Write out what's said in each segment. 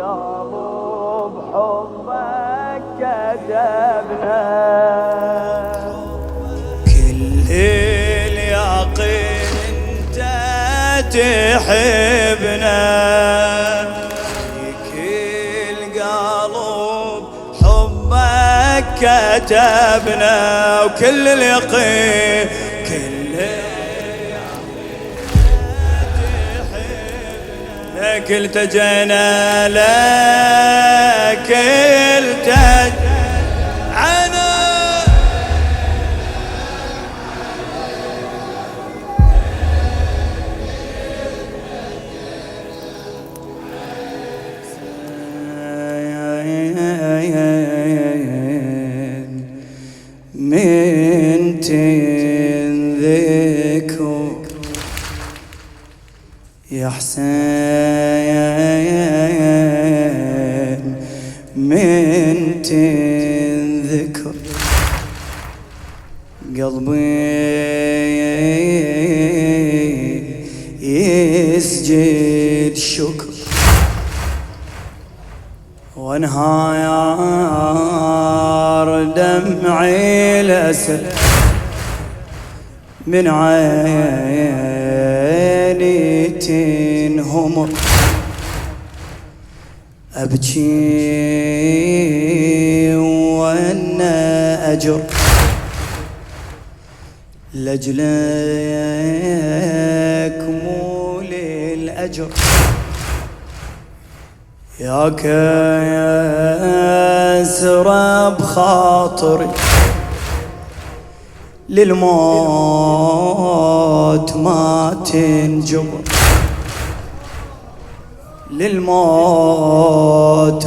قلب حبك كتبنا كل اليقين انت تحبنا كل قلب حبك كتبنا وكل اليقين لك التجينا لك التجينا من تنذكر يا حسين من تنذكر قلبي يسجد شكر وانهار دمعي الأسد من عيني تنهمر أبكي وأنا أجر لأجلك مو للأجر يا كسر بخاطري للموت ما تنجبر للموت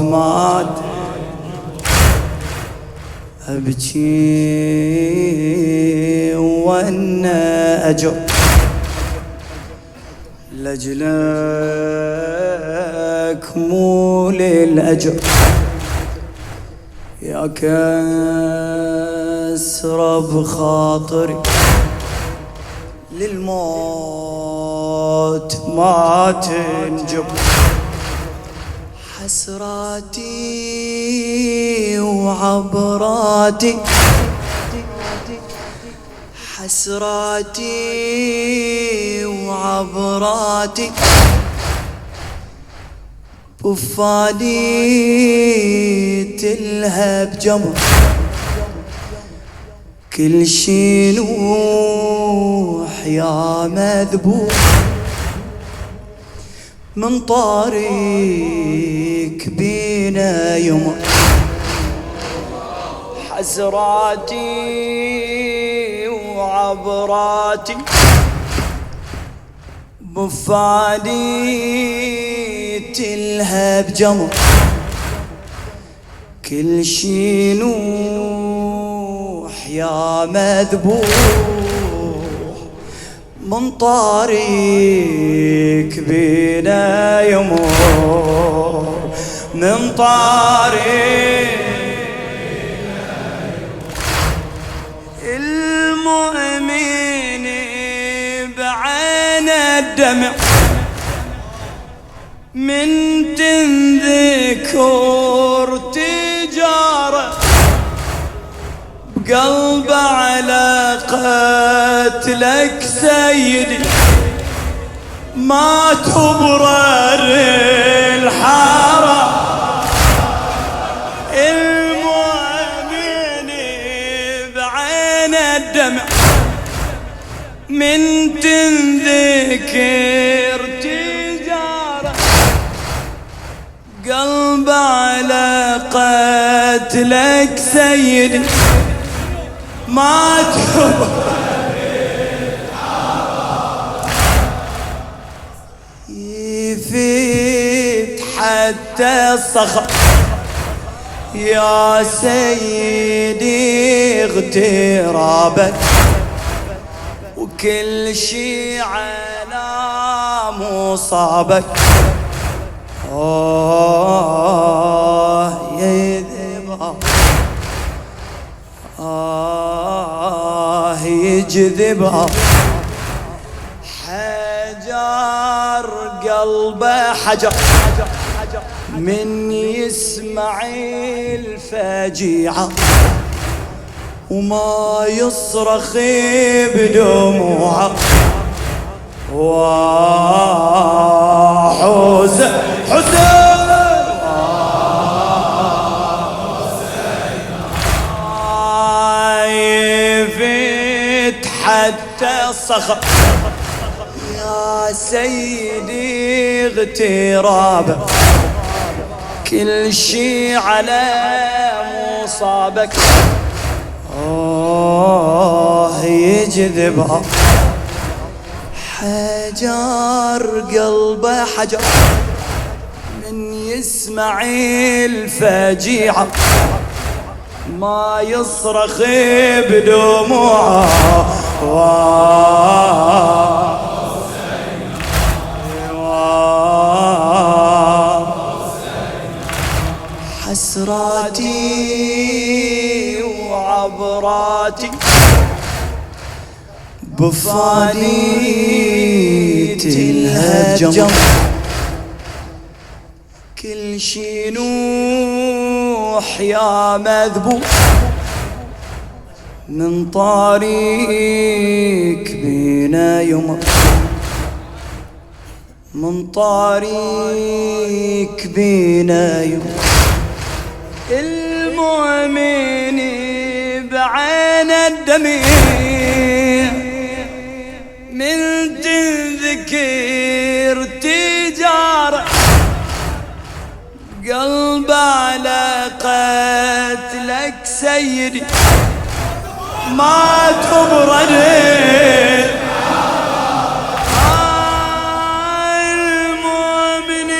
ما أبكي وأنا أجر لأجلك مو للأجر يا كسر بخاطري للموت ما تنجبر حسراتي وعبراتي حسراتي وعبراتي بفادي تلهب جمر كل شي نوح يا مذبوح من طريق بينا يمر حسراتي وعبراتي بفادي تلهب جمر كل شي نوح يا مذبوح من طريق بينا يمر من طريق المؤمن بعين الدمع من تنذكر تجاره بقلب على قتلك سيدي ما تبرر الحارة المؤمن بعين الدمع من تنذكر تجاره قلب على قتلك سيدي ما يفيد حتى الصخر يا سيدي اغترابك وكل شي على مصابك يذبح يجذبها حجر قلبه حجر من يسمع الفجيعة وما يصرخ بدموعه. وحسين يفت حتى الصخر يا سيدي اغترابه، كل شي على مصابك يجذبها. حجر قلبه حجر من يسمع الفجيعة ما يصرخ بدموعه. حسراتي وعبراتي بفانيت الهجم، كل شي نوح يا مذبوح من طريق بينا يمر، من طريق بينا يمر. المؤمن بعين الدمير من تذكر تجارة، قلب على قتلك سيدي ما تبرد. المؤمن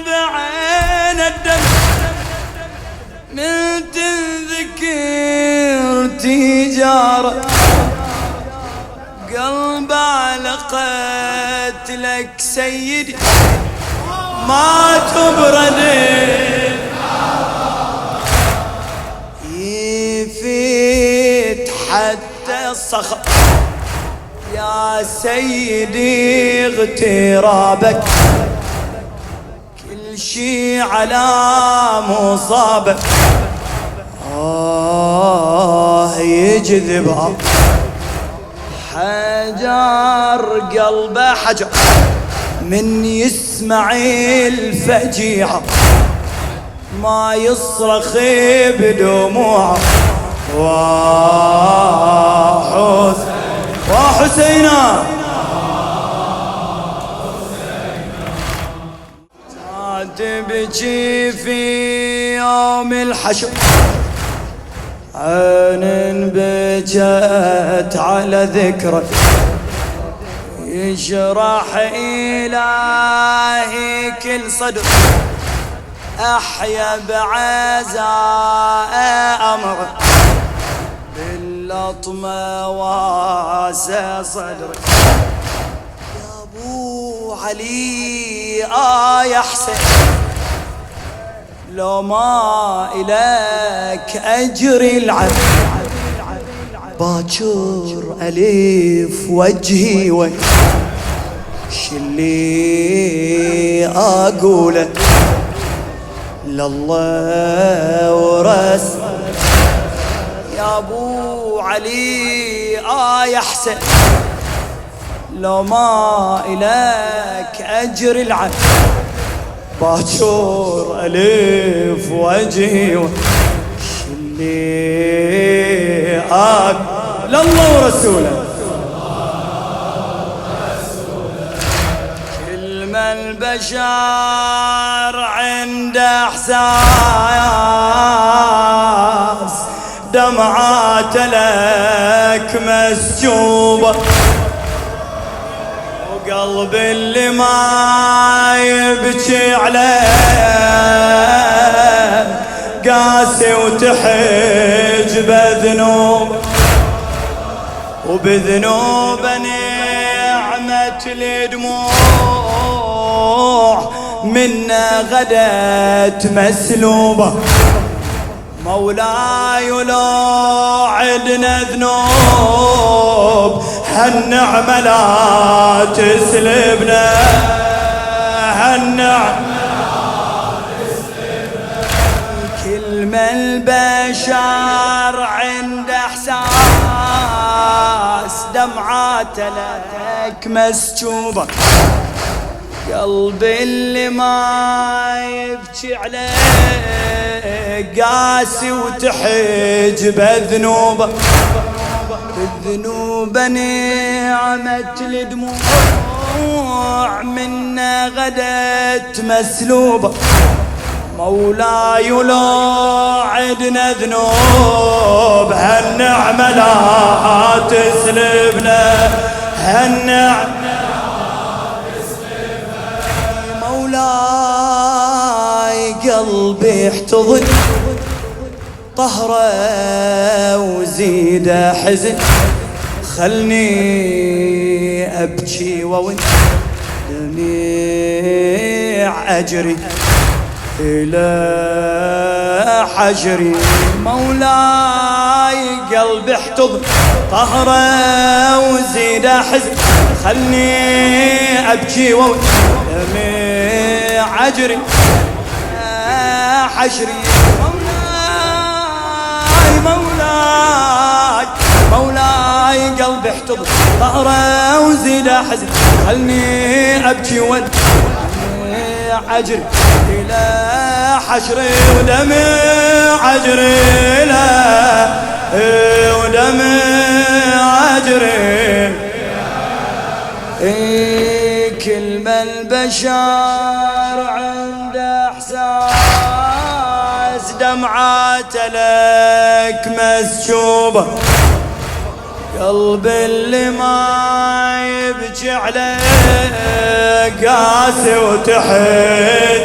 بعين الدم من تذكر تجارة، قلب على قتلك سيدي ما تبرد. يفيت حتى الصخر يا سيدي اغترابك، كل شي على مصابك يجذبها. حجر قلبه حجر من يسمع الفجيعة ما يصرخ بدموعه. وحسينا تبكي في يوم الحشر، عين بجت على ذكرك، يشرح إلهي كل صدر، أحيا بعزاء أمرك، باللطمة واسع صدرك. يا أبو علي يا حسين لو ما إليك أجري العب، باكر ألف وجهي شلي أقوله لله ورسول. يا أبو علي يا حسين لو ما إليك أجري العب، باكر ألف وجهي شلي لله ورسوله. كل ما البشر عنده احساس، دمعات لك مسجوبة، وقلب اللي ما يبكي عليه قاسي وتحج بذنوب، وبذنوب نعمة الدموع منا غدت مسلوبة. مولاي لو عدنا ذنوب هالنعمة لا تسلبنا، هالنعمة ما البشر عند احساس دمعاته لك مسكوبه، قلبي اللي ما يبكي عليك قاسي وتحجبه ذنوبه، الذنوب نعمة الدموع منا غدت مسلوبة، مولاي لو عدنا ذنوب هالنعمة لا تسلبنا، هالنعمة مولاي قلبي احتضن طهره وزيد حزن، خلني ابكي وون دميع اجري الى حجري، مولاي قلبي احتضن طهره وزيد حزن، خلني ابكي وون دميع اجري حجري، مولاي قلبي احتضن ظهره وزيد حزن، خلني ابكي عجري الى حشري ودمي عجري الى ودمي عجري، كل ما البشر عند احساس دمعات لك مسكوبة، قلبي اللي ما يبكي عليك قاسي وتحت،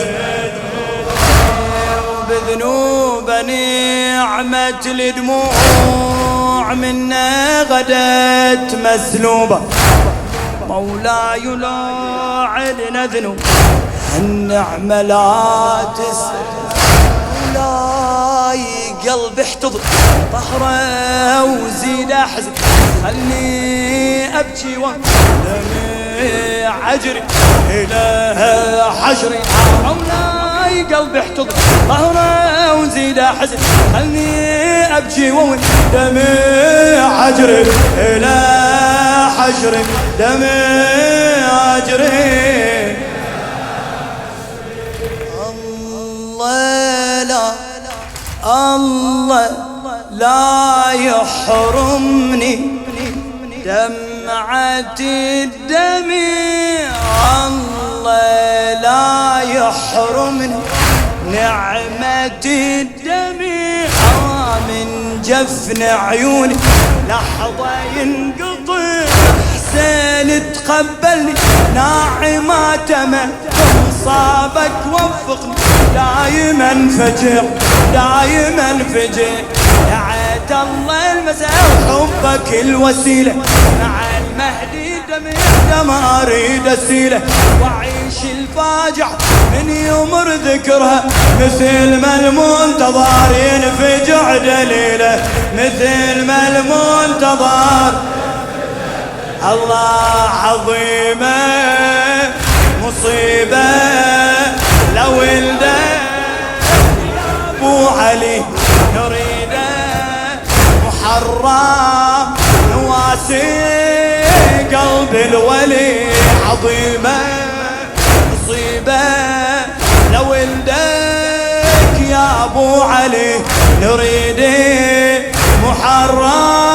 وبذنوب نعمة الدموع منا غدت مسلوبة، مولاي لو عدنا ذنوب النعمة لا تسلب، مولاي قلبي احتضن طهره وزيد احزن، خلني ابكي ودمي عجري الى حجري، مولاي قلبي احتضن طهره وزيد احزن، خلني ابكي ودمي عجري الى حجري دمي عجري، الله لا الله لا يحرمني دمعة الدمع، الله لا يحرمني نعمة الدمع، من جفن عيوني لحظة ينقطع، حسين تقبلني ناعمات صابك وفقني دايما فجر دايما فجر، دعيت الله المساء وحبك الوسيلة، مع المهدي دمع اريد اسيله، واعيش الفاجعة من يمر ذكرها، مثل ما المنتظر ينفجع دليله، مثل ما المنتظر، الله عظيمة مصيبة لو ولده ابو علي نريده محرم نواسي قلب الولي، عظيمة مصيبة لو ولدك يا ابو علي نريده محرم